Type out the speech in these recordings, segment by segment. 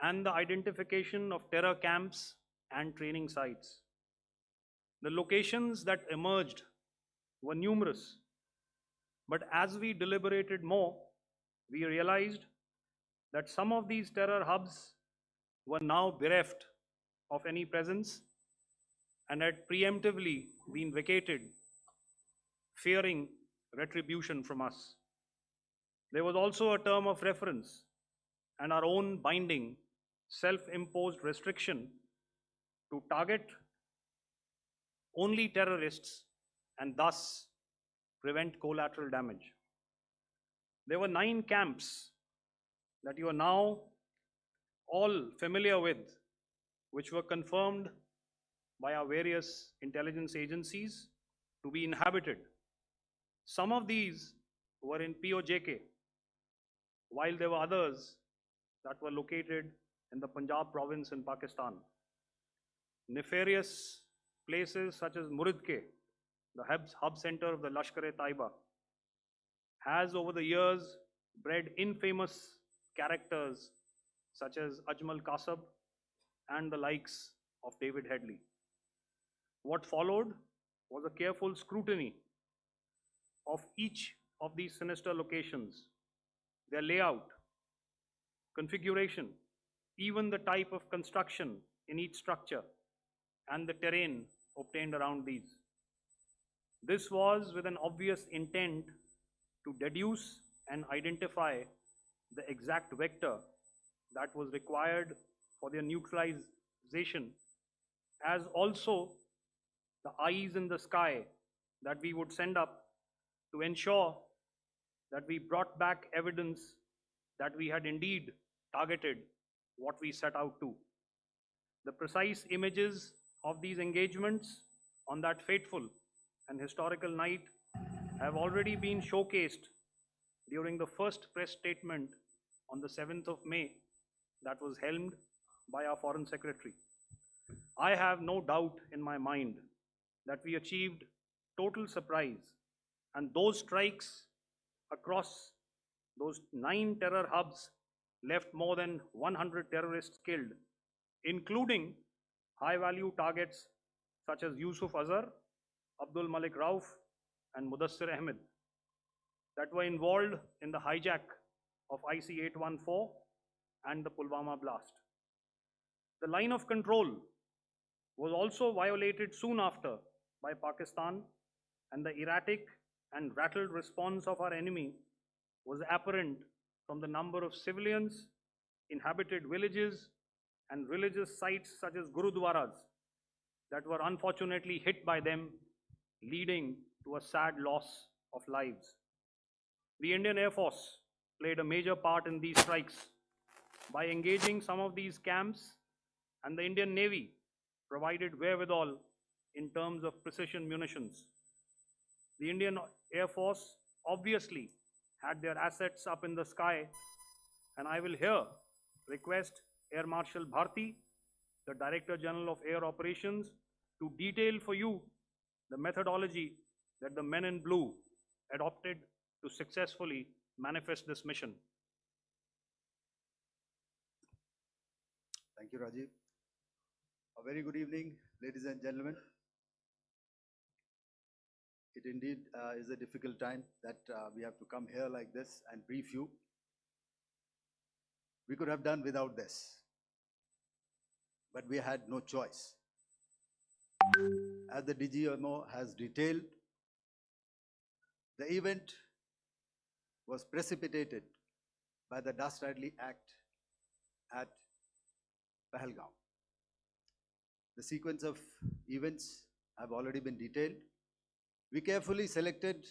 and the identification of terror camps and training sites. The locations that emerged were numerous, but as we deliberated more, we realized that some of these terror hubs were now bereft of any presence and had preemptively been vacated, fearing retribution from us. There was also a term of reference and our own binding, self-imposed restriction to target only terrorists and thus prevent collateral damage. There were 9 camps that you are now all familiar with, which were confirmed by our various intelligence agencies to be inhabited. Some of these were in POJK, while there were others that were located in the Punjab province in Pakistan. Nefarious places such as Muridke, the hub center of the Lashkar-e-Taiba, has over the years bred infamous characters such as Ajmal Kasab and the likes of David Headley. What followed was a careful scrutiny of each of these sinister locations, their layout, configuration, even the type of construction in each structure, and the terrain obtained around these. This was with an obvious intent to deduce and identify the exact vector that was required for their neutralization, as also the eyes in the sky that we would send up to ensure that we brought back evidence that we had indeed targeted what we set out to. The precise images of these engagements on that fateful and historical night have already been showcased during the first press statement on the 7th of May that was helmed by our Foreign Secretary. I have no doubt in my mind that we achieved total surprise, and those strikes across those 9 terror hubs left more than 100 terrorists killed, including high-value targets such as Yusuf Azhar, Abdul Malik Rauf, and Mudassir Ahmed that were involved in the hijack of IC-814 and the Pulwama blast. The line of control was also violated soon after by Pakistan, and the erratic and rattled response of our enemy was apparent from the number of civilians, inhabited villages, and religious sites such as Gurudwaras that were unfortunately hit by them, leading to a sad loss of lives. The Indian Air Force played a major part in these strikes by engaging some of these camps, and the Indian Navy provided wherewithal in terms of precision munitions. The Indian Air Force obviously had their assets up in the sky, and I will here request Air Marshal Bharti, the Director General of Air Operations, to detail for you the methodology that the men in blue adopted to successfully manifest this mission. Thank you, Rajiv. A very good evening, ladies and gentlemen. It indeed is a difficult time that we have to come here like this and brief you. We could have done without this, but we had no choice. As the DGMO has detailed, the event was precipitated by the dastardly act at Pahalgam. The sequence of events have already been detailed. We carefully selected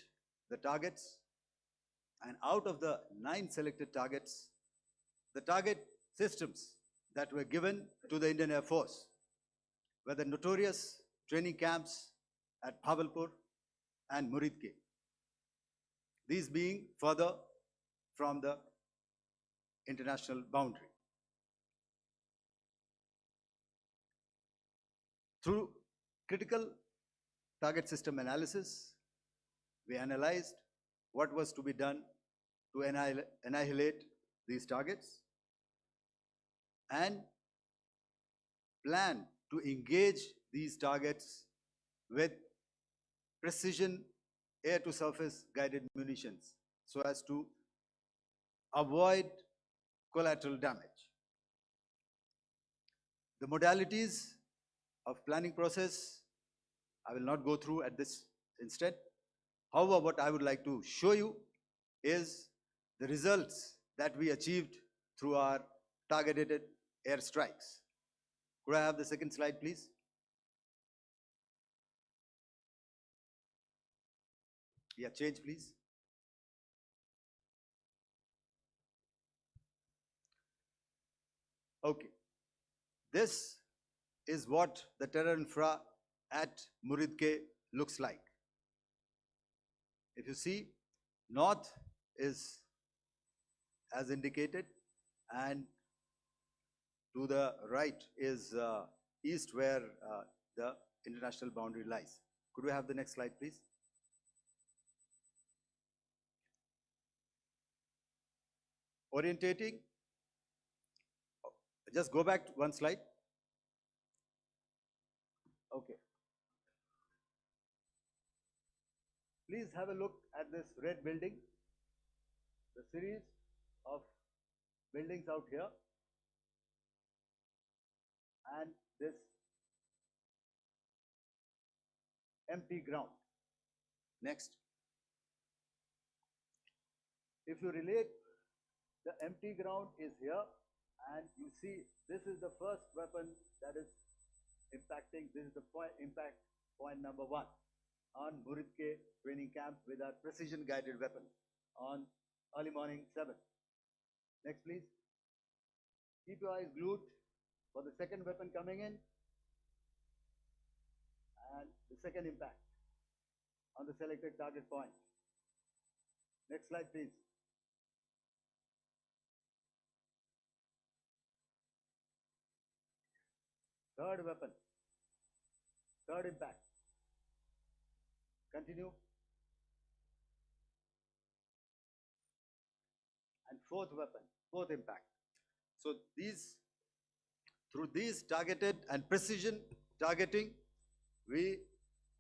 the targets, and out of the 9 selected targets, the target systems that were given to the Indian Air Force were the notorious training camps at Bhavalpur and Muridke, these being further from the international boundary. Through critical target system analysis, we analyzed what was to be done to annihilate these targets, and plan to engage these targets with precision air-to-surface guided munitions so as to avoid collateral damage. The modalities of planning process, I will not go through at this instant. However, what I would like to show you is the results that we achieved through our targeted airstrikes. Could I have the second slide, please? Yeah, change, please. Okay. This is what the terror infra at Muridke looks like. If you see, north is as indicated, and to the right is east, where the international boundary lies. Could we have the next slide, please? Orientating. Just go back one slide. Okay. Please have a look at this red building, the series of buildings out here, and this empty ground. Next. If you relate, the empty ground is here, and you see this is the first weapon that is impacting. This is the impact point number 1 on Muridke training camp with our precision guided weapon on early morning 7. Next, please. Keep your eyes glued for the second weapon coming in and the second impact on the selected target point. Next slide, please. Third weapon, third impact. Continue. And fourth weapon, fourth impact. So through these targeted and precision targeting, we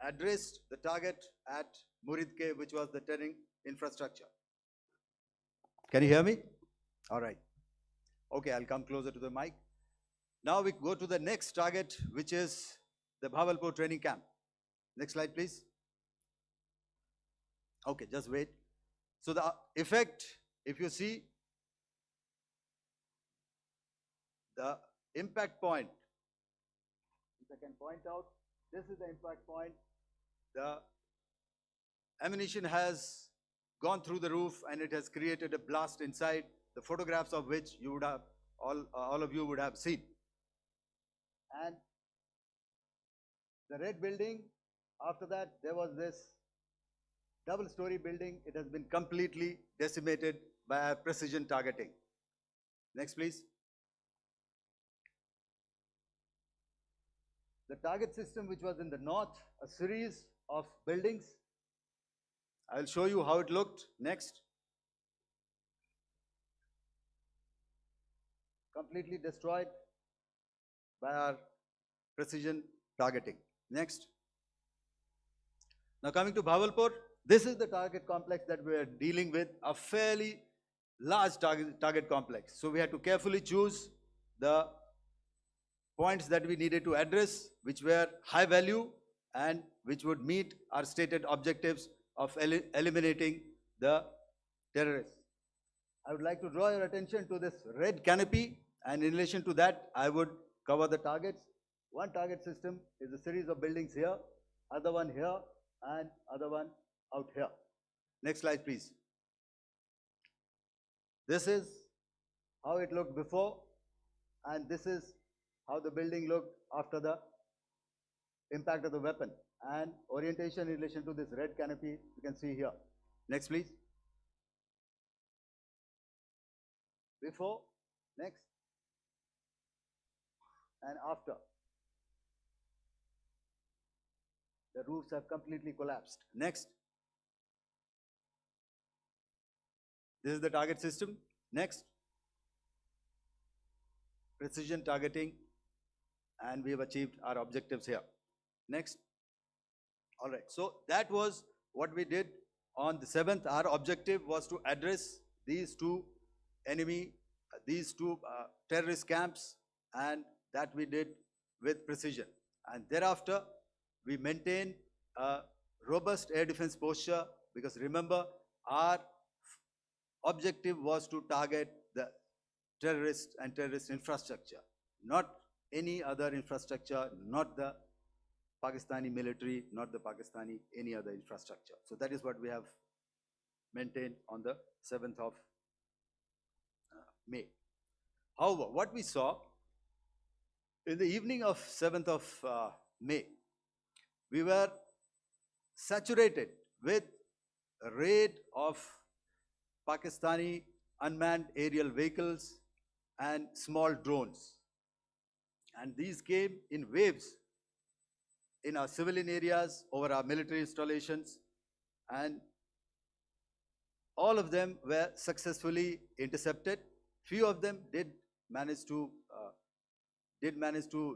addressed the target at Muridke, which was the terrain infrastructure. Can you hear me? All right. Okay, I'll come closer to the mic. Now we go to the next target, which is the Bhavalpur training camp. Next slide, please. Okay, just wait. So the effect, if you see, the impact point, if I can point out, this is the impact point. The ammunition has gone through the roof and it has created a blast inside, the photographs of which you would have, all of you would have seen. And the red building, after that, there was this double-story building. It has been completely decimated by our precision targeting. Next, please. The target system, which was in the north, a series of buildings. I will show you how it looked. Next. Completely destroyed by our precision targeting. Next. Now coming to Bhavalpur, this is the target complex that we are dealing with, a fairly large target complex. So we had to carefully choose the points that we needed to address, which were high value and which would meet our stated objectives of eliminating the terrorists. I would like to draw your attention to this red canopy, and in relation to that, I would cover the targets. One target system is a series of buildings here, other one here, and other one out here. Next slide, please. This is how it looked before, and this is how the building looked after the impact of the weapon. And orientation in relation to this red canopy, you can see here. Next, please. Before, next, and after. The roofs have completely collapsed. Next. This is the target system. Next. precision targeting, and we have achieved our objectives here. Next. All right, so that was what we did on the 7th. Our objective was to address these two terrorist camps, and that we did with precision. And thereafter, we maintained a robust air defense posture, because remember, our objective was to target the terrorist and terrorist infrastructure, not any other infrastructure, not the Pakistani military, not the Pakistani any other infrastructure. So that is what we have maintained on the 7th of May. However, what we saw in the evening of 7th of May, we were saturated with a raid of Pakistani unmanned aerial vehicles and small drones. And these came in waves in our civilian areas, over our military installations, and all of them were successfully intercepted. Few of them did manage to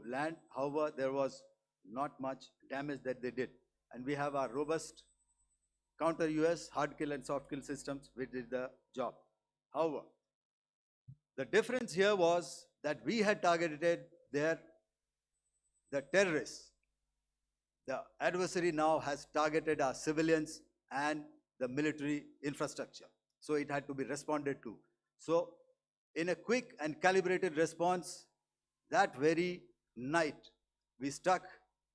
land. However, there was not much damage that they did. And we have our robust counter-US hard kill and soft kill systems which did the job. However, the difference here was that we had targeted the terrorists. The adversary now has targeted our civilians and the military infrastructure. So it had to be responded to. So in a quick and calibrated response, that very night, we struck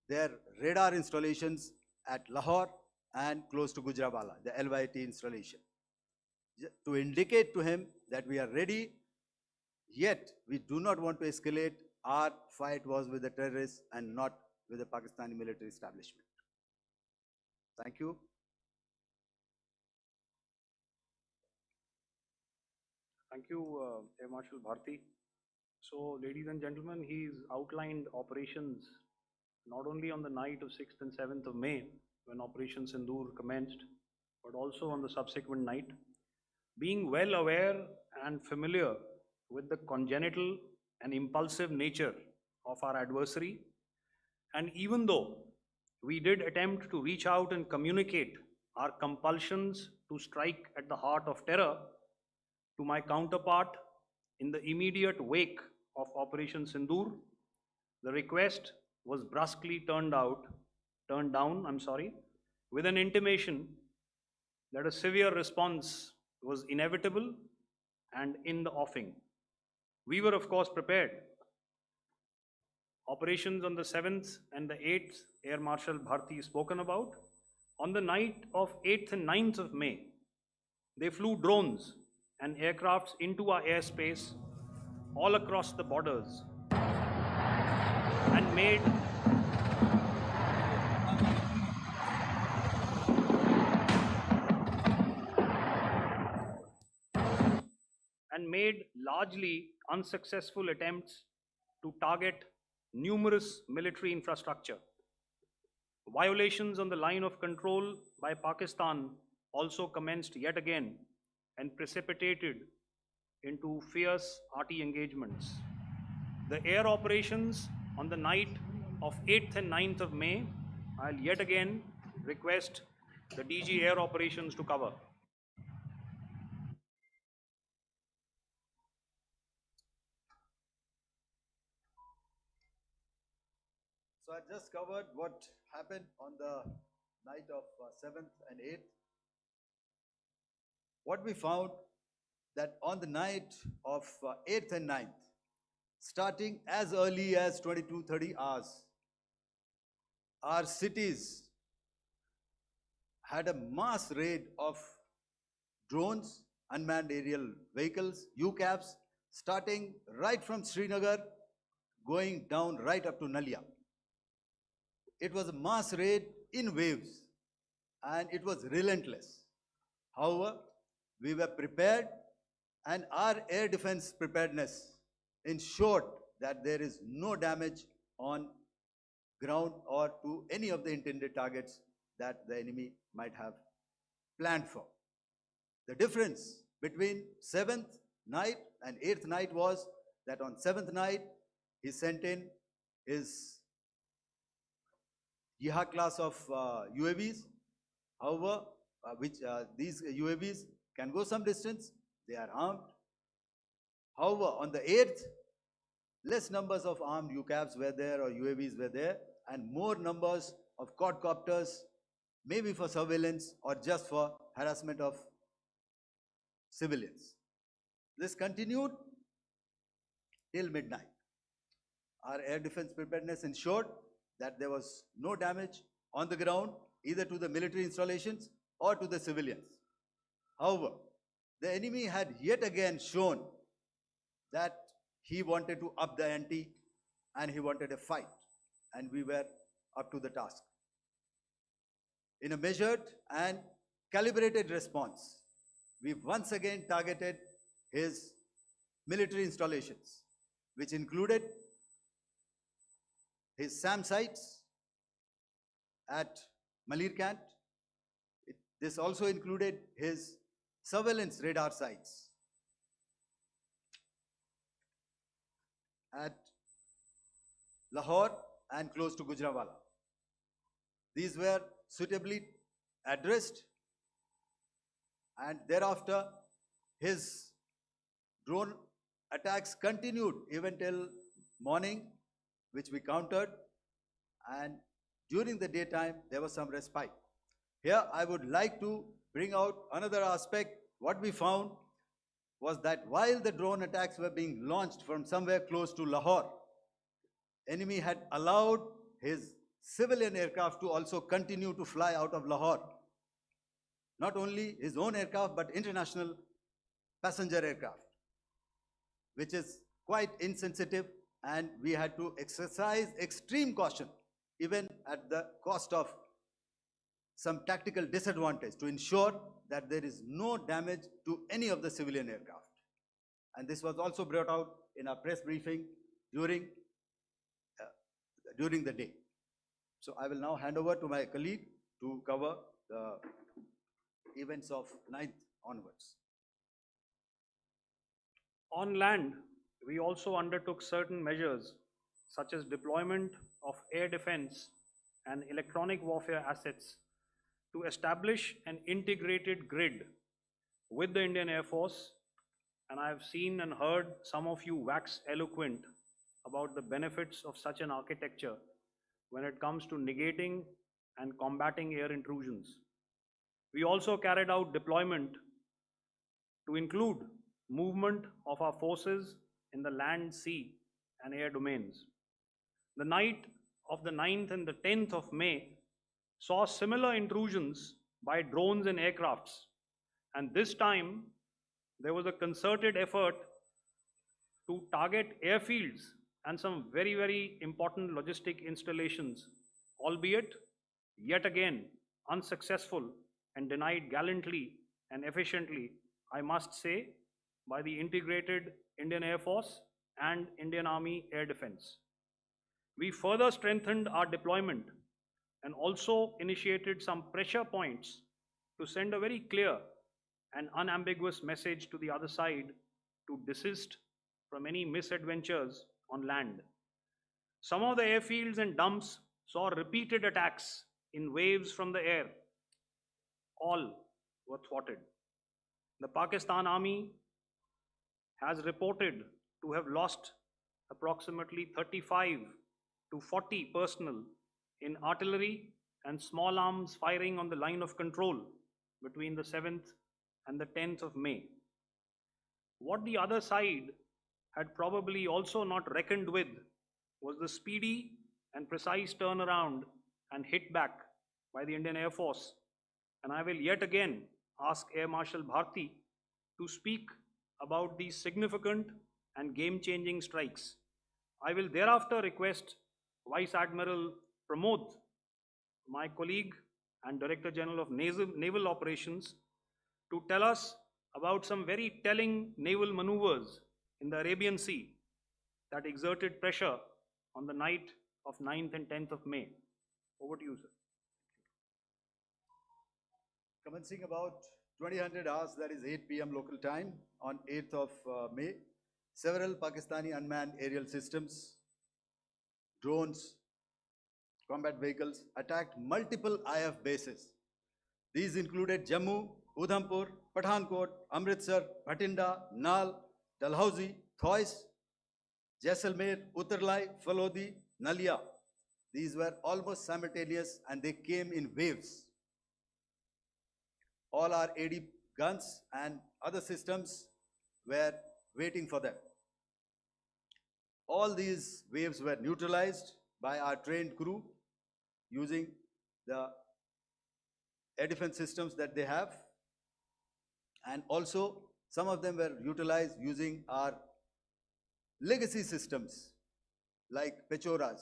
their radar installations at Lahore and close to Gujranwala, the LYT installation, to indicate to him that we are ready, yet we do not want to escalate. Our fight was with the terrorists and not with the Pakistani military establishment. Thank you. Thank you, Air Marshal Bharti. So, ladies and gentlemen, he's outlined operations not only on the night of 6th and 7th of May, when Operation Sindoor commenced, but also on the subsequent night. Being well aware and familiar with the congenital and impulsive nature of our adversary, and even though we did attempt to reach out and communicate our compulsions to strike at the heart of terror to my counterpart in the immediate wake of Operation Sindoor, the request was brusquely turned down, with an intimation that a severe response was inevitable and in the offing. We were, of course, prepared. Operations on the 7th and the 8th, Air Marshal Bharti spoken about. On the night of 8th and 9th of May, they flew drones and aircrafts into our airspace all across the borders and made largely unsuccessful attempts to target numerous military infrastructure. Violations on the line of control by Pakistan also commenced yet again and precipitated into fierce RT engagements. The air operations on the night of 8th and 9th of May, I'll yet again request the DG Air Operations to cover. So I just covered what happened on the night of 7th and 8th. What we found that on the night of 8th and 9th, starting as early as 22:30 hours, our cities had a mass raid of drones, unmanned aerial vehicles, UCAVs, starting right from Srinagar, going down right up to Nalia. It was a mass raid in waves, and it was relentless. However, we were prepared, and our air defense preparedness ensured that there is no damage on ground or to any of the intended targets that the enemy might have planned for. The difference between 7th night and 8th night was that on 7th night, he sent in his Yeha class of UAVs. However, these UAVs can go some distance, they are armed. However, on the 8th, less numbers of armed UCAVs were there or UAVs were there, and more numbers of quadcopters, maybe for surveillance or just for harassment of civilians. This continued till midnight. Our air defense preparedness ensured that there was no damage on the ground, either to the military installations or to the civilians. However, the enemy had yet again shown that he wanted to up the ante and he wanted a fight, and we were up to the task. In a measured and calibrated response, we once again targeted his military installations, which included his SAM sites at Malirkant. This also included his surveillance radar sites at Lahore and close to Gujranwala. These were suitably addressed, and thereafter his drone attacks continued even till morning, which we countered, and during the daytime there was some respite. Here I would like to bring out another aspect. What we found was that while the drone attacks were being launched from somewhere close to Lahore, enemy had allowed his civilian aircraft to also continue to fly out of Lahore. Not only his own aircraft, but international passenger aircraft, which is quite insensitive, and we had to exercise extreme caution, even at the cost of some tactical disadvantage, to ensure that there is no damage to any of the civilian aircraft. And this was also brought out in our press briefing during the day. So I will now hand over to my colleague to cover the events of 9th onwards. On land, we also undertook certain measures such as deployment of air defense and electronic warfare assets to establish an integrated grid with the Indian Air Force, and I have seen and heard some of you wax eloquent about the benefits of such an architecture when it comes to negating and combating air intrusions. We also carried out deployment to include movement of our forces in the land, sea, and air domains. The night of the 9th and the 10th of May saw similar intrusions by drones and aircrafts, and this time there was a concerted effort to target airfields and some very, very important logistic installations, albeit yet again unsuccessful and denied gallantly and efficiently, I must say, by the integrated Indian Air Force and Indian Army Air Defense. We further strengthened our deployment and also initiated some pressure points to send a very clear and unambiguous message to the other side to desist from any misadventures on land. Some of the airfields and dumps saw repeated attacks in waves from the air. All were thwarted. The Pakistan Army has reported to have lost approximately 35 to 40 personnel in artillery and small arms firing on the line of control between the 7th and the 10th of May. What the other side had probably also not reckoned with was the speedy and precise turnaround and hit back by the Indian Air Force. And I will yet again ask Air Marshal Bharti to speak about these significant and game-changing strikes. I will thereafter request Vice Admiral Pramod, my colleague and Director General of Naval Operations, to tell us about some very telling naval maneuvers in the Arabian Sea that exerted pressure on the night of 9th and 10th of May. Over to you, sir. Commencing about 2000 hours, that is 8 p.m. local time, on 8th of May, several Pakistani unmanned aerial systems, drones, combat vehicles attacked multiple IF bases. These included Jammu, Udhampur, Pathankot, Amritsar, Bhatinda, Nal, Dalhousie, Thois, Jaisalmer, Uttarlai, Falodi, Nalia. These were almost simultaneous and they came in waves. All our AD guns and other systems were waiting for them. All these waves were neutralized by our trained crew using the air defense systems that they have, and also some of them were utilized using our legacy systems like Pechoras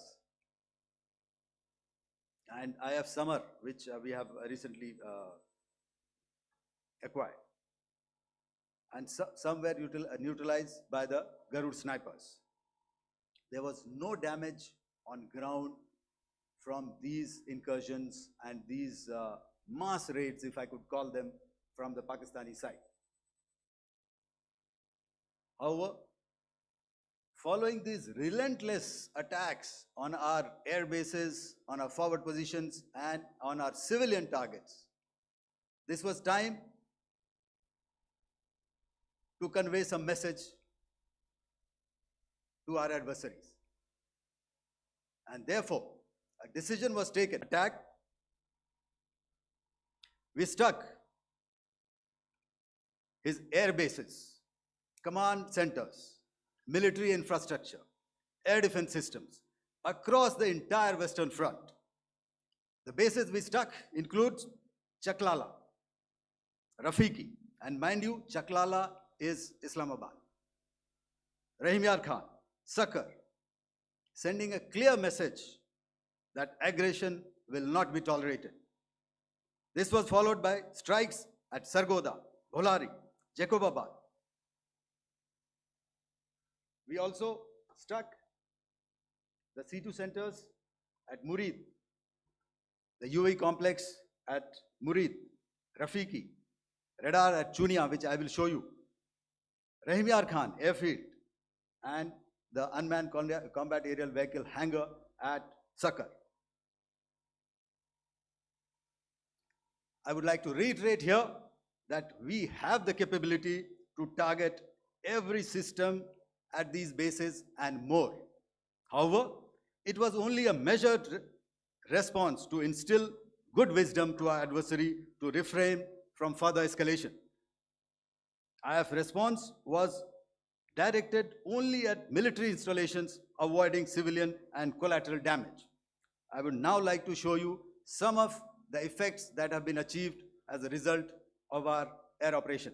and IF Summer, which we have recently acquired. And some were neutralized by the Garud snipers. There was no damage on ground from these incursions and these mass raids, if I could call them, from the Pakistani side. However, following these relentless attacks on our air bases, on our forward positions, and on our civilian targets, this was time to convey some message to our adversaries. And therefore, a decision was taken. Attack. We struck his air bases, command centers, military infrastructure, air defense systems across the entire Western Front. The bases we struck include Chaklala, Rafiki, and mind you, Chaklala is Islamabad. Rahim Yar Khan, Sakar, sending a clear message that aggression will not be tolerated. This was followed by strikes at Sargoda, Bholari, Jacobabad. We also struck the C2 centers at Murid, the UAE complex at Murid, Rafiki, radar at Chunia, which I will show you, Rahim Yar Khan airfield, and the unmanned combat aerial vehicle hangar at Sakar. I would like to reiterate here that we have the capability to target every system at these bases and more. However, it was only a measured response to instill good wisdom to our adversary to refrain from further escalation. IF response was directed only at military installations, avoiding civilian and collateral damage. I would now like to show you some of the effects that have been achieved as a result of our air operation.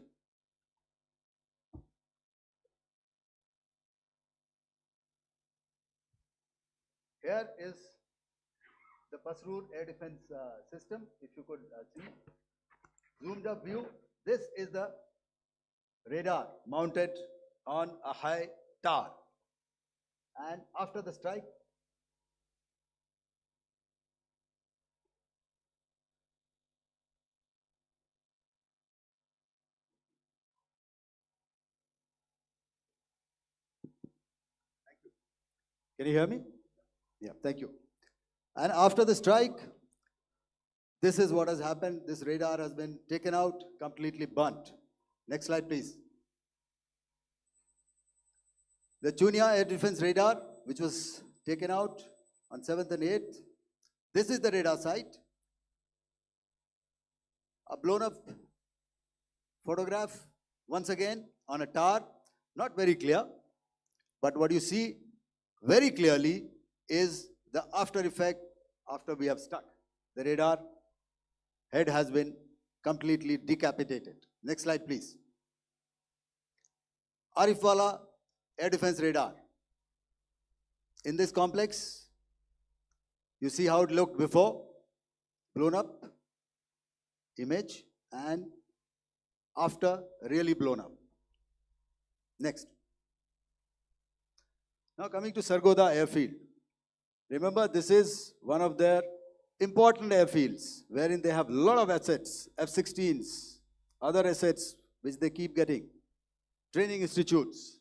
Here is the Pasroor air defense system, if you could see. Zoomed up view. This is the radar mounted on a high tower. And after the strike, thank you. Can you hear me? Yeah, thank you. And after the strike, this is what has happened. This radar has been taken out, completely burnt. Next slide, please. The Chunia air defense radar, which was taken out on 7th and 8th. This is the radar site. A blown up photograph, once again, on a tower. Not very clear, but what you see very clearly is the after effect after we have struck. The radar head has been completely decapitated. Next slide, please. Arifwala air defense radar. In this complex, you see how it looked before, blown up image, and after really blown up. Next. Now coming to Sargoda airfield. Remember, this is one of their important airfields wherein they have a lot of assets, F-16s, other assets which they keep getting, training institutes.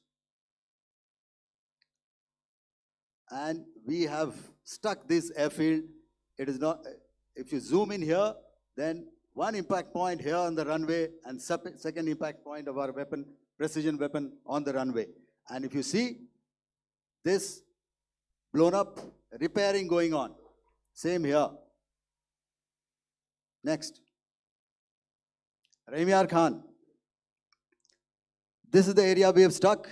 and we have stuck this airfield. It is not, if you zoom in here, then one impact point here on the runway and second impact point of our weapon, precision weapon on the runway. And if you see this blown up, repairing going on. Same here. Next. Rahimyar Khan. This is the area we have stuck.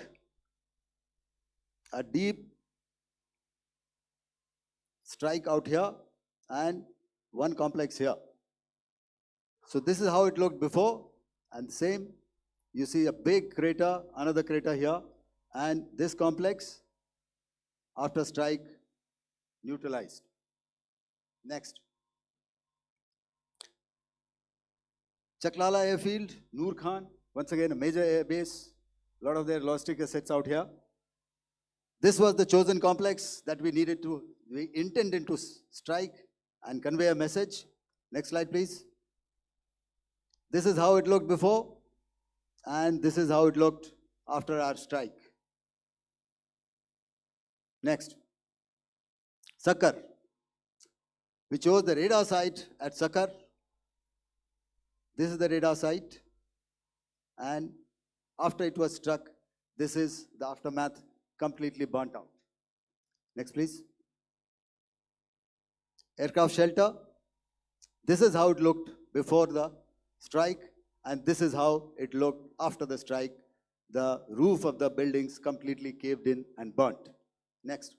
A deep strike out here and one complex here. So this is how it looked before, and same, you see a big crater, another crater here, and this complex, after strike, neutralized. Next. Chaklala Airfield, Noor Khan, once again a major air base, a lot of their logistic assets out here. This was the chosen complex that we intended to strike and convey a message. Next slide, please. This is how it looked before, and this is how it looked after our strike. Next. Sakar. We chose the radar site at Sakar. This is the radar site, and after it was struck, this is the aftermath, completely burnt out. Next, please. Aircraft shelter. This is how it looked before the strike, and this is how it looked after the strike. The roof of the buildings completely caved in and burnt. Next.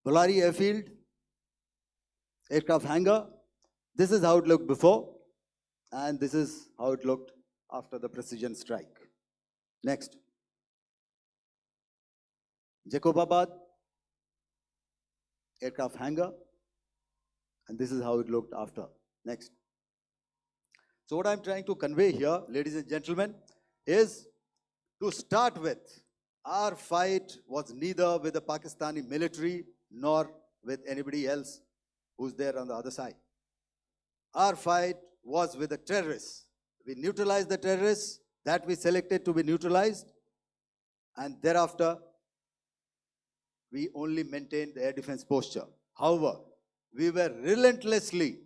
Bolari Airfield, aircraft hangar. This is how it looked before, and this is how it looked after the precision strike. Next. Jacobabad, aircraft hangar, and this is how it looked after. Next. So what I'm trying to convey here, ladies and gentlemen, is to start with, our fight was neither with the Pakistani military nor with anybody else who's there on the other side. Our fight was with the terrorists. We neutralized the terrorists that we selected to be neutralized, and thereafter, we only maintained the air defense posture. However, we were relentlessly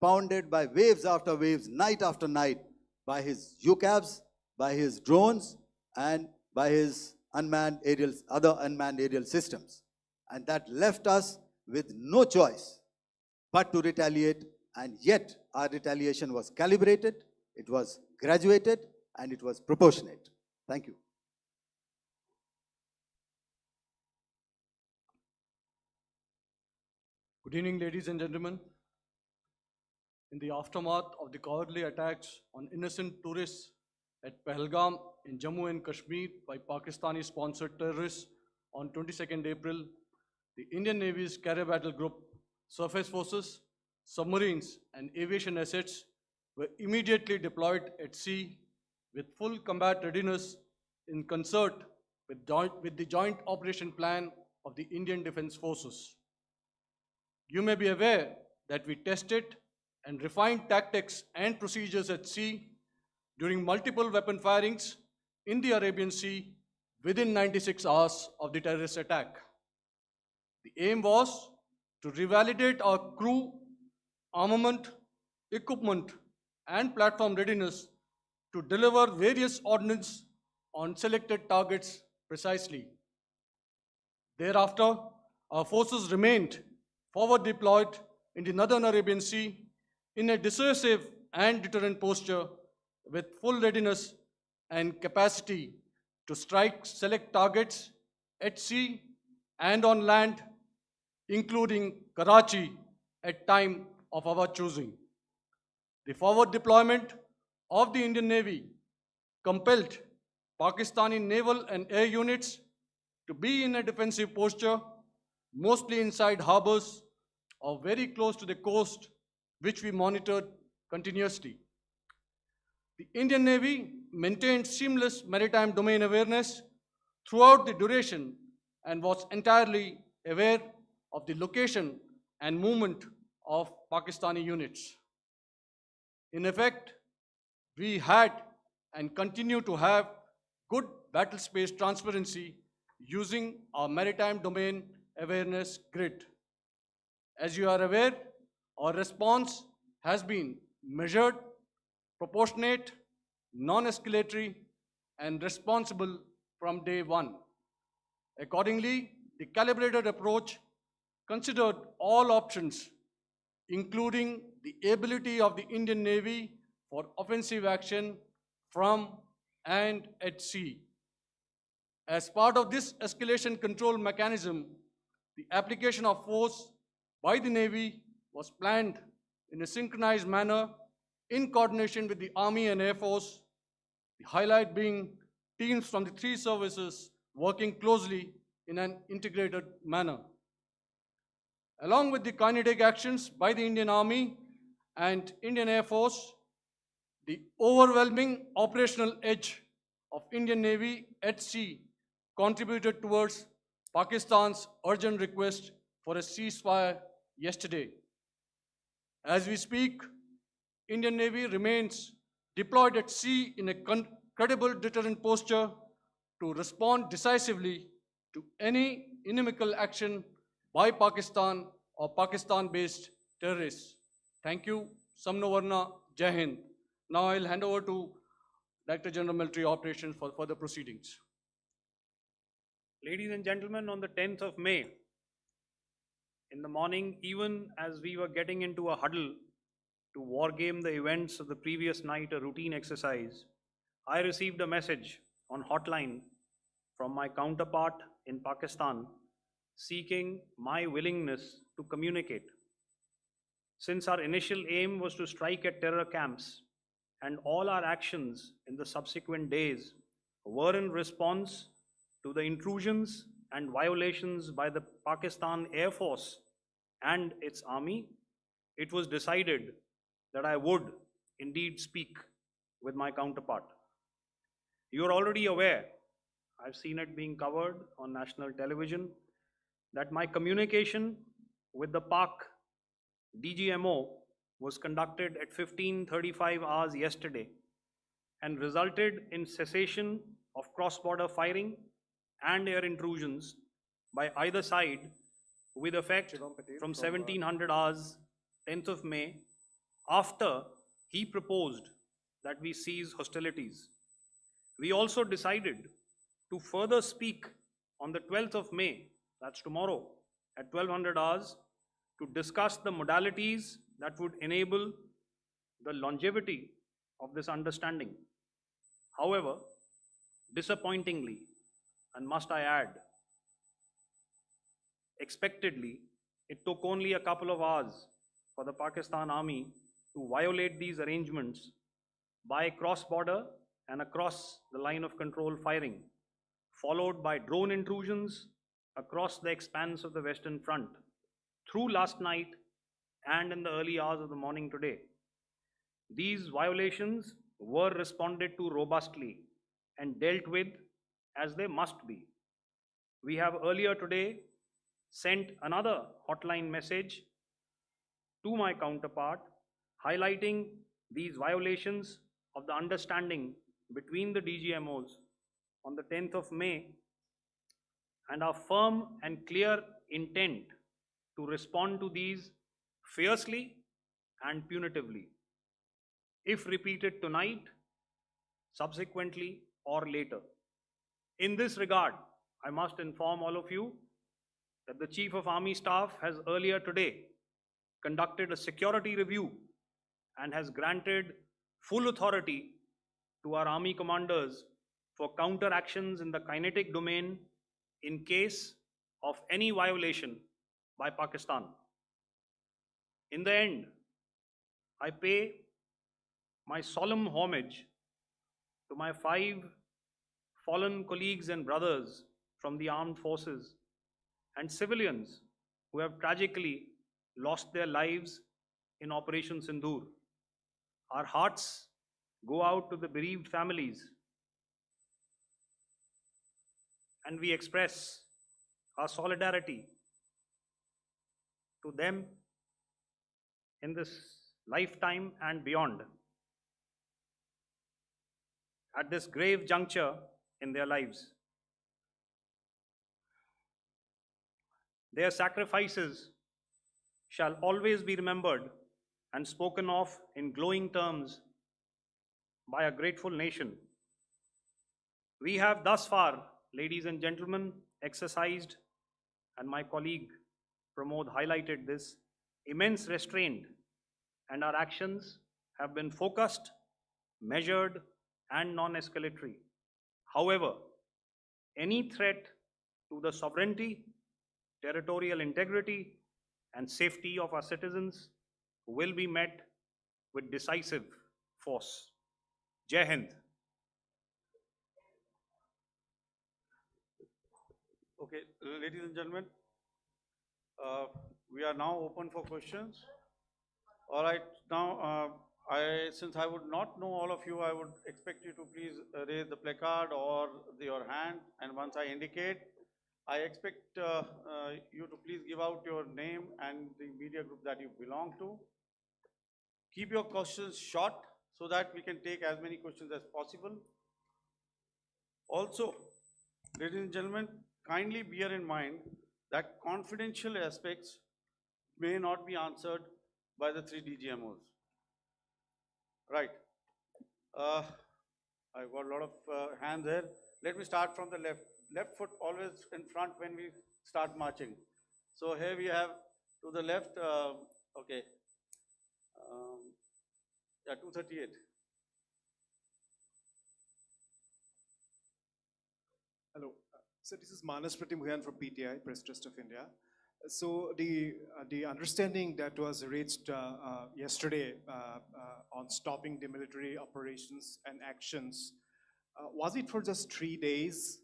pounded by waves after waves, night after night, by his UCAVs, by his drones, and by his other unmanned aerial systems. And that left us with no choice but to retaliate, and yet our retaliation was calibrated, it was graduated, and it was proportionate. Thank you. Good evening, ladies and gentlemen. In the aftermath of the cowardly attacks on innocent tourists at Pahalgam in Jammu and Kashmir by Pakistani-sponsored terrorists on 22nd April, the Indian Navy's Carrier Battle Group, surface forces, submarines, and aviation assets were immediately deployed at sea with full combat readiness in concert with the Joint Operation Plan of the Indian Defence Forces. You may be aware that we tested and refined tactics and procedures at sea during multiple weapon firings in the Arabian Sea within 96 hours of the terrorist attack. The aim was to revalidate our crew, armament, equipment, and platform readiness to deliver various ordnance on selected targets precisely. Thereafter, our forces remained forward deployed in the Northern Arabian Sea in a dissuasive and deterrent posture with full readiness and capacity to strike select targets at sea and on land, including Karachi at time of our choosing. The forward deployment of the Indian Navy compelled Pakistani naval and air units to be in a defensive posture, mostly inside harbors or very close to the coast, which we monitored continuously. The Indian Navy maintained seamless maritime domain awareness throughout the duration and was entirely aware of the location and movement of Pakistani units. In effect, we had and continue to have good battle space transparency using our maritime domain awareness grid. As you are aware, our response has been measured, proportionate, non-escalatory, and responsible from day one. Accordingly, the calibrated approach considered all options, including the ability of the Indian Navy for offensive action from and at sea. As part of this escalation control mechanism, the application of force by the Navy was planned in a synchronized manner in coordination with the Army and Air Force, the highlight being teams from the three services working closely in an integrated manner. Along with the kinetic actions by the Indian Army and Indian Air Force, the overwhelming operational edge of Indian Navy at sea contributed towards Pakistan's urgent request for a ceasefire yesterday. As we speak, Indian Navy remains deployed at sea in a credible deterrent posture to respond decisively to any inimical action by Pakistan or Pakistan-based terrorists. Thank you. Samvaad, Jai Hind. Now I'll hand over to Director General Military Operations for further proceedings. Ladies and gentlemen, on the 10th of May, in the morning, even as we were getting into a huddle to wargame the events of the previous night, a routine exercise, I received a message on hotline from my counterpart in Pakistan seeking my willingness to communicate. Since our initial aim was to strike at terror camps, and all our actions in the subsequent days were in response to the intrusions and violations by the Pakistan Air Force and its army, it was decided that I would indeed speak with my counterpart. You are already aware, I've seen it being covered on national television, that my communication with the Pak DGMO was conducted at 15:35 hours yesterday and resulted in cessation of cross-border firing and air intrusions by either side with effect from 1700 hours 10th of May, after he proposed that we cease hostilities. We also decided to further speak on the 12th of May, that's tomorrow, at 1200 hours, to discuss the modalities that would enable the longevity of this understanding. However, disappointingly, and must I add, expectedly, it took only a couple of hours for the Pakistan Army to violate these arrangements by cross-border and across the line of control firing, followed by drone intrusions across the expanse of the Western Front through last night and in the early hours of the morning today. These violations were responded to robustly and dealt with as they must be. We have earlier today sent another hotline message to my counterpart highlighting these violations of the understanding between the DGMOs on the 10th of May and our firm and clear intent to respond to these fiercely and punitively, if repeated tonight, subsequently, or later. In this regard, I must inform all of you that the Chief of Army Staff has earlier today conducted a security review and has granted full authority to our Army commanders for counter actions in the kinetic domain in case of any violation by Pakistan. In the end, I pay my solemn homage to my 5 fallen colleagues and brothers from the armed forces and civilians who have tragically lost their lives in Operation Sindoor. Our hearts go out to the bereaved families, and we express our solidarity to them in this lifetime and beyond, at this grave juncture in their lives. Their sacrifices shall always be remembered and spoken of in glowing terms by a grateful nation. We have thus far, ladies and gentlemen, exercised, and my colleague Pramod highlighted this, immense restraint, and our actions have been focused, measured, and non-escalatory. However, any threat to the sovereignty, territorial integrity, and safety of our citizens will be met with decisive force. Jai Hind. Okay, ladies and gentlemen, we are now open for questions. All right, now since I would not know all of you, I would expect you to please raise the placard or your hand, and once I indicate, I expect you to please give out your name and the media group that you belong to. Keep your questions short so that we can take as many questions as possible. Also, ladies and gentlemen, kindly bear in mind that confidential aspects may not be answered by the 3 DGMOs. Right. I've got a lot of hands there. Let me start from the left. Left foot always in front when we start marching. So here we have to the left, okay. Yeah, 238. Hello. So this is Manas Pratimhuyan from PTI, Press Trust of India. So the understanding that was reached yesterday on stopping the military operations and actions, was it for just 3 days?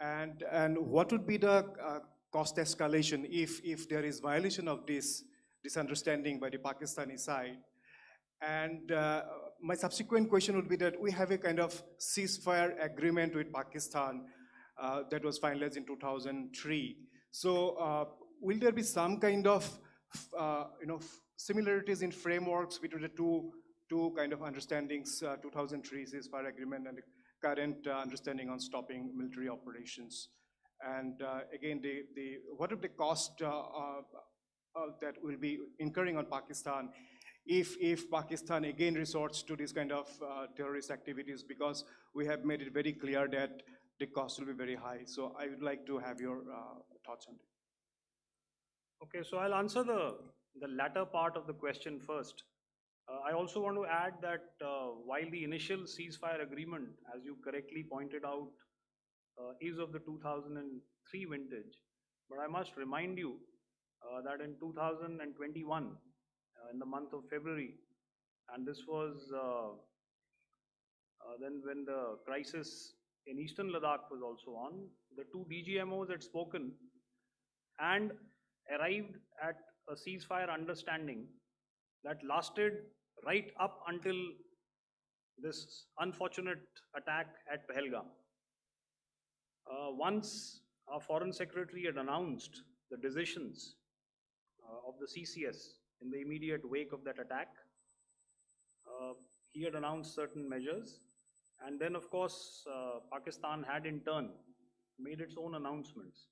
And what would be the cost escalation if there is violation of this understanding by the Pakistani side? And my subsequent question would be that we have a kind of ceasefire agreement with Pakistan that was finalized in 2003. So will there be some kind of similarities in frameworks between the two kind of understandings, 2003 ceasefire agreement and the current understanding on stopping military operations? And again, what are the cost that will be incurring on Pakistan if Pakistan again resorts to this kind of terrorist activities, because we have made it very clear that the cost will be very high. So I would like to have your thoughts on it. Okay, so I'll answer the latter part of the question first. I also want to add that while the initial ceasefire agreement, as you correctly pointed out, is of the 2003 vintage, but I must remind you that in 2021, in the month of February, and this was then when the crisis in Eastern Ladakh was also on, the 2 DGMOs had spoken and arrived at a ceasefire understanding that lasted right up until this unfortunate attack at Pahalgam. Once our Foreign Secretary had announced the decisions of the CCS in the immediate wake of that attack, he had announced certain measures, and then of course Pakistan had in turn made its own announcements.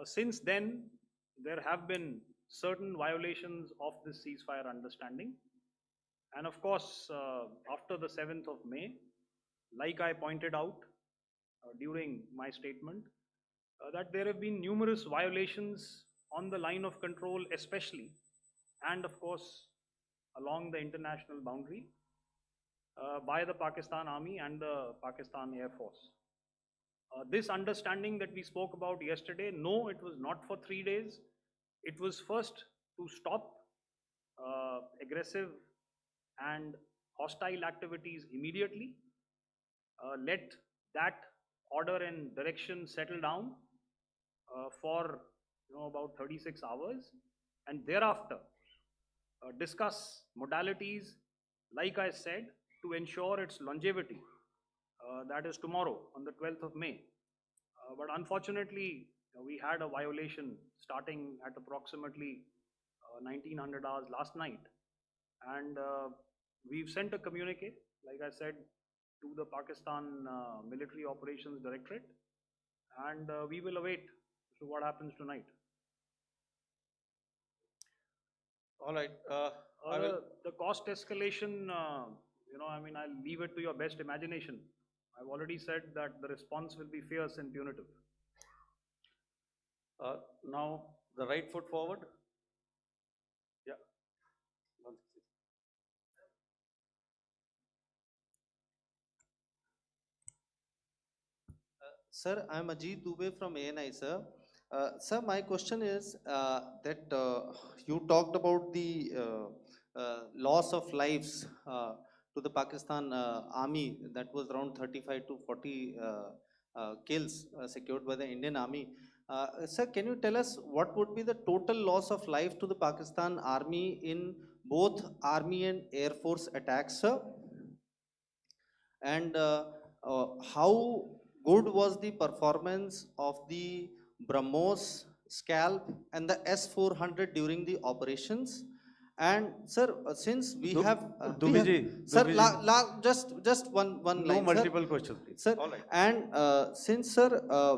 Since then, there have been certain violations of this ceasefire understanding, and of course after the 7th of May, like I pointed out during my statement, that there have been numerous violations on the line of control especially, and of course along the international boundary by the Pakistan Army and the Pakistan Air Force. This understanding that we spoke about yesterday, no, it was not for 3 days. It was first to stop aggressive and hostile activities immediately, let that order and direction settle down for about 36 hours, and thereafter discuss modalities, like I said, to ensure its longevity. That is tomorrow on the 12th of May. But unfortunately, we had a violation starting at approximately 1900 hours last night, and we've sent a communique, like I said, to the Pakistan Military Operations Directorate, and we will await So what happens tonight? All right. I will. The cost escalation, I mean, I'll leave it to your best imagination. I've already said that the response will be fierce and punitive. Now, the right foot forward. Yeah. Sir, I'm Ajit Dubey from ANI, sir. Sir, my question is that you talked about the loss of lives to the Pakistan army, that was around 35 to 40 kills secured by the Indian army. Sir, can you tell us what would be the total loss of life to the Pakistan army in both army and air force attacks, sir? And how good was the performance of the BrahMos, Scalp and the S-400 during the operations? And sir, since we have, sir, just one line, No sir. multiple questions, please. Sir, All right. and since sir,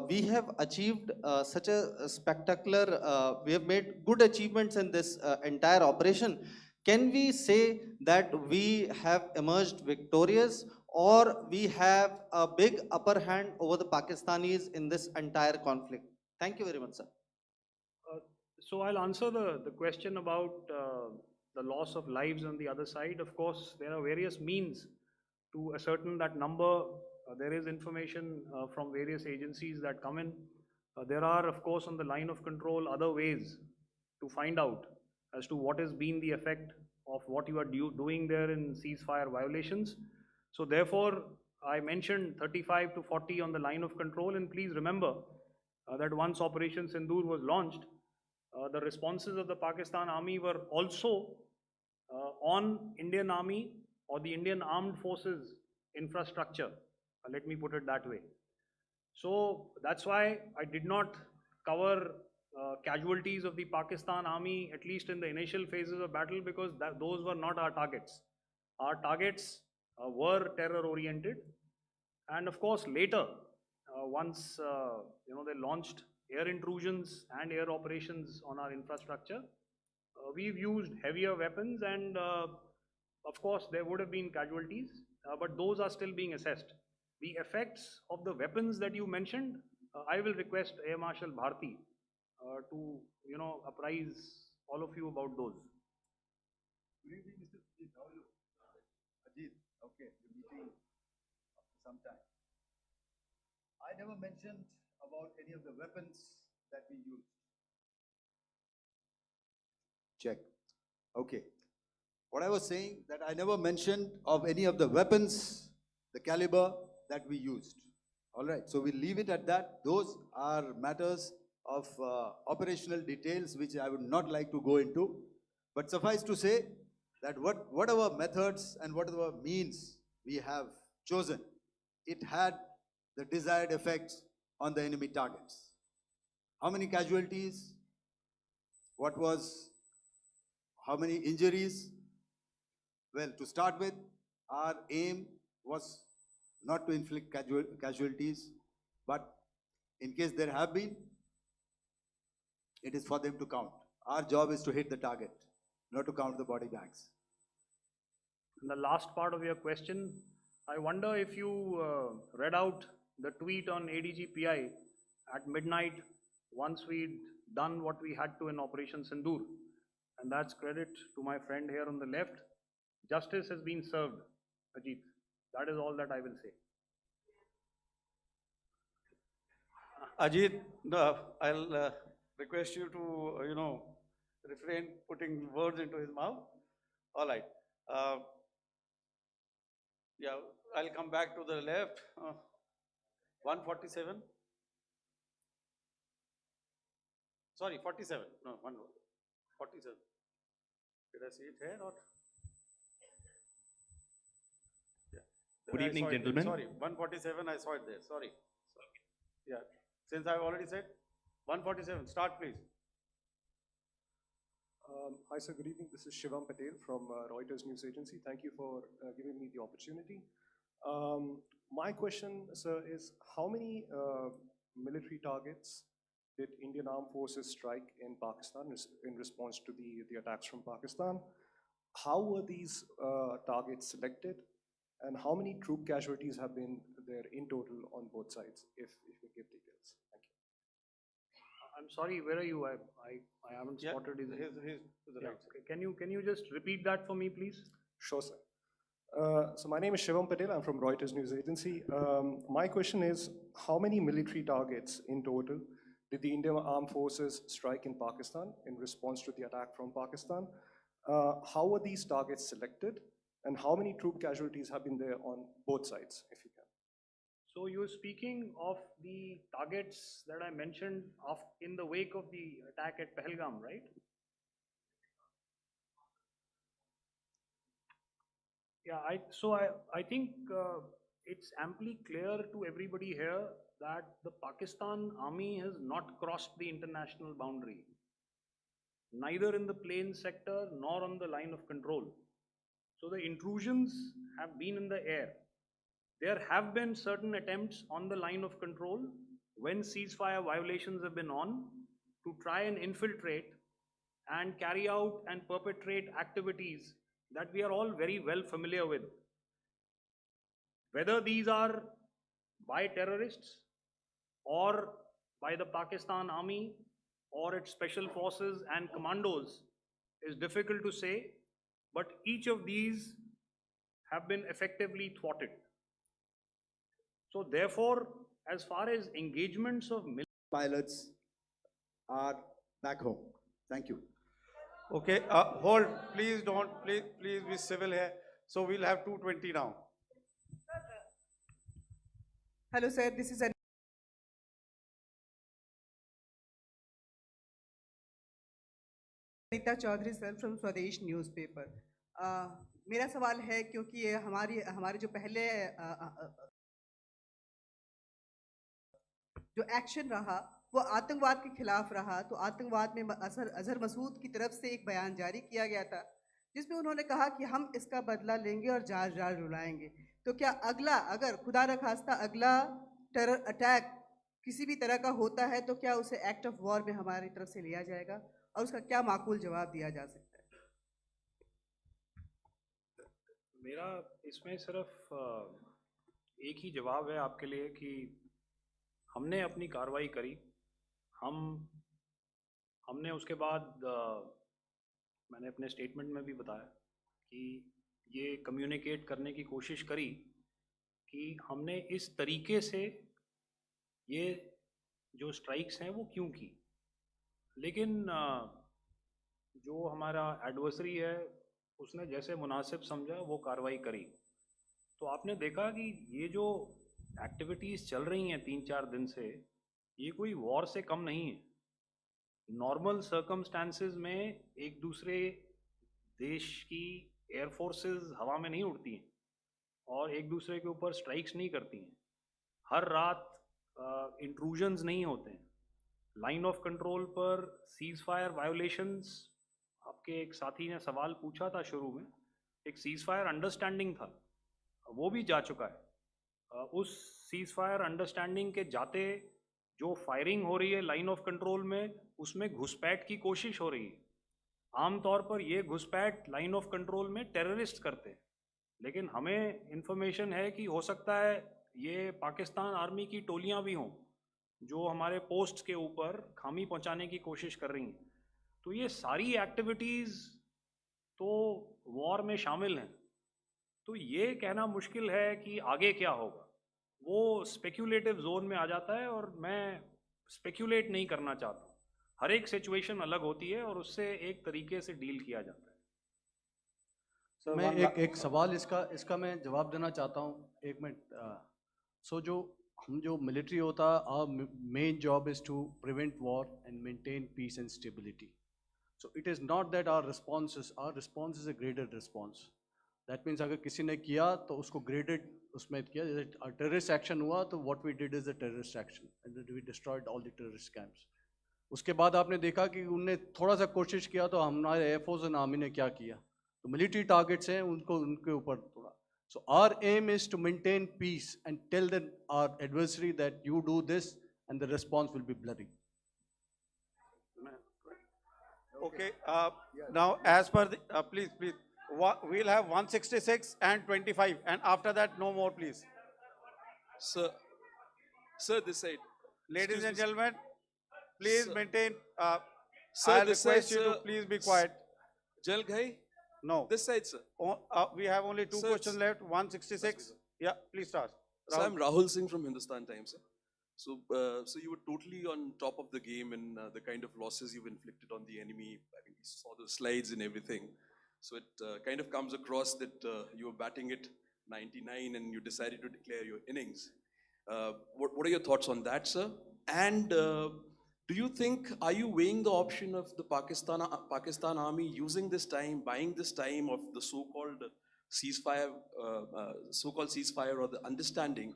we have achieved such a spectacular, we have made good achievements in this entire operation, can we say that we have emerged victorious, or we have a big upper hand over the Pakistanis in this entire conflict? Thank you very much, sir. So I'll answer the question about the loss of lives on the other side. Of course, there are various means to ascertain that number. There is information from various agencies that come in. There are, of course, on the line of control, other ways to find out as to what has been the effect of what you are doing there in ceasefire violations. So therefore, I mentioned 35 to 40 on the line of control, and please remember that once Operation Sindoor was launched, the responses of the Pakistan Army were also on Indian Army or the Indian Armed Forces infrastructure. Let me put it that way. So that's why I did not cover casualties of the Pakistan Army, at least in the initial phases of battle, because those were not our targets. Our targets were terror oriented. And of course, later, once they launched air intrusions and air operations on our infrastructure, we've used heavier weapons, and of course there would have been casualties, but those are still being assessed. The effects of the weapons that you mentioned, I will request Air Marshal Bharti to apprise all of you about those. Good evening, Mr. Ajit. How are you? Ajit, okay, you're meeting after some time. I never mentioned about any of the weapons that we used. Check. Okay. What I was saying, that I never mentioned of any of the weapons, the caliber that we used. All right, so we'll leave it at that. Those are matters of operational details which I would not like to go into. But suffice to say that whatever methods and whatever means we have chosen, it had the desired effects on the enemy targets. How many casualties? How many injuries? Well, to start with, our aim was not to inflict casualties, but in case there have been, it is for them to count. Our job is to hit the target, not to count the body bags. In the last part of your question, I wonder if you read out the tweet on ADGPI at midnight once we'd done what we had to in Operation Sindoor. And that's credit to my friend here on the left. Justice has been served, Ajit. That is all that I will say. Ajit, I'll request you to, refrain putting words into his mouth. All right. Yeah, I'll come back to the left. 147. Sorry, 47. No, 47. Did I see it here or? Yeah. Good evening, gentlemen. Sorry, 147, I saw it there. Sorry. Yeah, since I've already said 147, start please. Hi sir, good evening. This is Shivam Patel from Reuters News Agency. Thank you for giving me the opportunity. My question, sir, is how many military targets did Indian Armed Forces strike in Pakistan in response to the attacks from Pakistan? How were these targets selected? And how many troop casualties have been there in total on both sides, if you give details? Thank you. I'm sorry, where are you? I haven't Yeah, spotted his. his to the Yeah, right. okay. Can you just repeat that for me, please? Sure, sir. So my name is Shivam Patel. I'm from Reuters News Agency. My question is, how many military targets in total did the Indian Armed Forces strike in Pakistan in response to the attack from Pakistan? How were these targets selected? And how many troop casualties have been there on both sides, if you can? So you're speaking of the targets that I mentioned in the wake of the attack at Pahalgam, right? Yeah, I think it's amply clear to everybody here that the Pakistan army has not crossed the international boundary, neither in the plain sector nor on the line of control. So the intrusions have been in the air. There have been certain attempts on the line of control when ceasefire violations have been on to try and infiltrate and carry out and perpetrate activities that we are all very well familiar with. Whether these are by terrorists or by the Pakistan army or its special forces and commandos is difficult to say, but each of these have been effectively thwarted. So therefore, as far as engagements of Pilots are back home. Thank you. Okay, hold, please don't, please be civil here. So we'll have 220 now. Hello, sir. This is Anita Chaudhary, sir, from Swadesh newspaper. मेरा सवाल है क्योंकि ये हमारे जो पहले जो action रहा वो आतंकवाद के खिलाफ रहा, तो आतंकवाद में अजहर मसूद की तरफ से एक बयान जारी किया गया था जिसमें उन्होंने कहा कि हम इसका बदला लेंगे और जाज रुलाएंगे। तो क्या अगला, अगर खुदा न खास्ता अगला टेरर अटैक किसी भी तरह का होता है तो क्या उसे एक्ट ऑफ वॉर में हमारी तरफ से लिया जाएगा और उसका क्या माकूल जवाब दिया जा सकता है? मेरा इसमें सिर्फ एक ही जवाब है आपके लिए कि हमने अपनी कार्रवाई करी। हमने उसके बाद मैंने अपने स्टेटमेंट में भी बताया कि ये कम्युनिकेट करने की कोशिश करी कि हमने इस तरीके से ये जो स्ट्राइक्स हैं वो क्यों की, लेकिन जो हमारा एडवर्सरी है उसने जैसे मुनासिब समझा वो कार्रवाई करी। तो आपने देखा कि ये जो एक्टिविटीज़ चल रही हैं 3-4 दिन से, ये कोई वॉर से कम नहीं है। नॉर्मल सर्कमस्टांसेस में एक दूसरे देश की एयर फोर्सेस हवा में नहीं उड़ती हैं और एक दूसरे के ऊपर स्ट्राइक्स नहीं करती हैं। हर रात इंट्रूजन्स नहीं होते हैं। लाइन ऑफ कंट्रोल पर सीज फायर वायोलेशंस, आपके एक साथी ने सवाल पूछा था शुरू में, एक सीज फायर अंडरस्टैंडिंग था, वो भी जा चुका है। उस सीज फायर अंडरस्टैंडिंग के जाते जो फायरिंग हो रही है लाइन ऑफ कंट्रोल में, उसमें घुसपैठ की कोशिश हो रही है। आमतौर पर ये घुसपैठ लाइन ऑफ कंट्रोल में टेररिस्ट करते हैं, लेकिन हमें इंफॉर्मेशन है कि हो सकता है ये पाकिस्तान आर्मी की टोलियां भी हों जो हमारे पोस्ट के ऊपर खामी पहुंचाने की कोशिश कर रही हैं। तो ये सारी एक्टिविटीज़ तो वॉर में शामिल हैं। तो ये कहना मुश्किल है कि आगे क्या होगा, वो स्पेक्यूलेटिव जोन में आ जाता है और मैं स्पेक्यूलेट नहीं करना चाहता। हर एक सिचुएशन अलग होती है और उससे एक तरीके से डील किया जाता है। सर मैं एक सवाल इसका मैं जवाब देना चाहता हूँ, 1 मिनट। सो जो मिलिट्री होता है, our main job is to prevent war and maintain peace and stability. So it is not that our response is a graded response. That means अगर किसी ने किया तो उसको graded उसमें किया, जैसे terrorist action हुआ तो what we did is a terrorist action and then we destroyed all the terrorist camps. उसके बाद आपने देखा कि उनने थोड़ा सा कोशिश किया तो हमारे एयरफोर्स और आर्मी ने क्या किया, तो मिलिट्री टारगेट्स हैं उनके ऊपर थोड़ा। So our aim is to maintain peace and tell our adversary that you do this and the response will be bloody. Okay, now as per the, please, we'll have 166 and 25, and after that, no more, please. Sir, this side. Ladies Excuse and me, sir. gentlemen, please Sir. maintain, Sir, I'll this request side, you to sir. please be quiet. Jal Ghai? No, This side, sir. we have only two Sir, questions left, 166. Yeah, please start. So Rahul. I'm Rahul Singh from Hindustan Times, sir. So you were totally on top of the game in the kind of losses you've inflicted on the enemy. I mean, we saw the slides and everything. So it kind of comes across that you were batting it 99 and you decided to declare your innings. What are your thoughts on that, sir? And do you think, are you weighing the option of the Pakistan army using this time, buying this time of the so-called ceasefire or the understanding